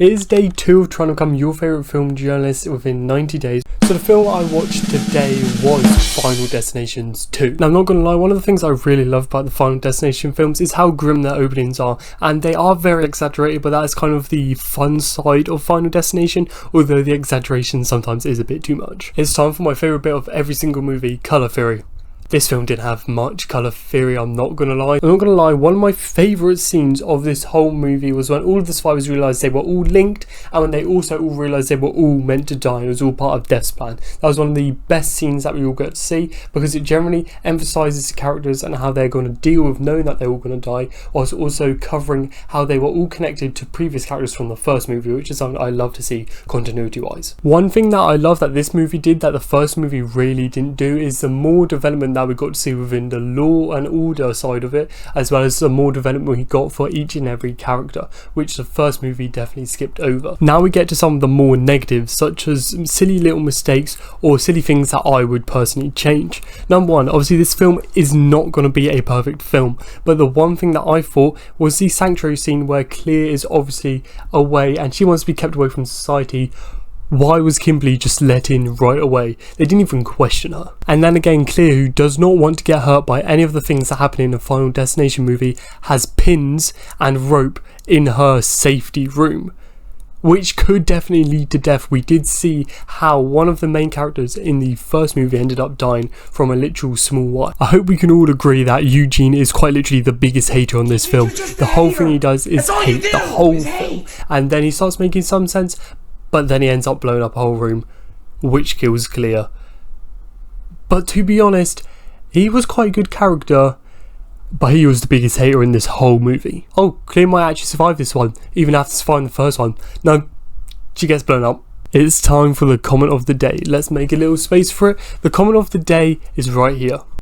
It is day 2 of trying to become your favourite film journalist within 90 days. So the film I watched today was Final Destination 2. Now I'm not going to lie, one of the things I really love about the Final Destination films is how grim their openings are. And they are very exaggerated, but that is kind of the fun side of Final Destination, although the exaggeration sometimes is a bit too much. It's time for my favourite bit of every single movie, colour theory. This film didn't have much colour theory, I'm not gonna lie. One of my favourite scenes of this whole movie was when all of the survivors realised they were all linked, and when they also all realised they were all meant to die. It was all part of Death's plan. That was one of the best scenes that we all get to see, because it generally emphasises the characters and how they're going to deal with knowing that they're all going to die, whilst also covering how they were all connected to previous characters from the first movie, which is something I love to see continuity wise. One thing that I love that this movie did that the first movie really didn't do is the more development that we got to see within the law and order side of it, as well as the more development we got for each and every character, which the first movie definitely skipped over. Now we get to some of the more negatives, such as silly little mistakes or silly things that I would personally change. Number one, obviously this film is not going to be a perfect film, but the one thing that I thought was the sanctuary scene where Clear is obviously away and she wants to be kept away from society. Why was Kimberly just let in right away? They didn't even question her. And then again, Clear, who does not want to get hurt by any of the things that happen in the Final Destination movie, has pins and rope in her safety room, which could definitely lead to death. We did see how one of the main characters in the first movie ended up dying from a literal small wire. I hope we can all agree that Eugene is quite literally the biggest hater on this film. The whole thing he does is hate the whole film, and then he starts making some sense, but then he ends up blowing up a whole room, which kills Clear. But to be honest, he was quite a good character, but he was the biggest hater in this whole movie. Oh, Clear might actually survive this one, even after surviving the first one. No, she gets blown up. It's time for the comment of the day. Let's make a little space for it. The comment of the day is right here.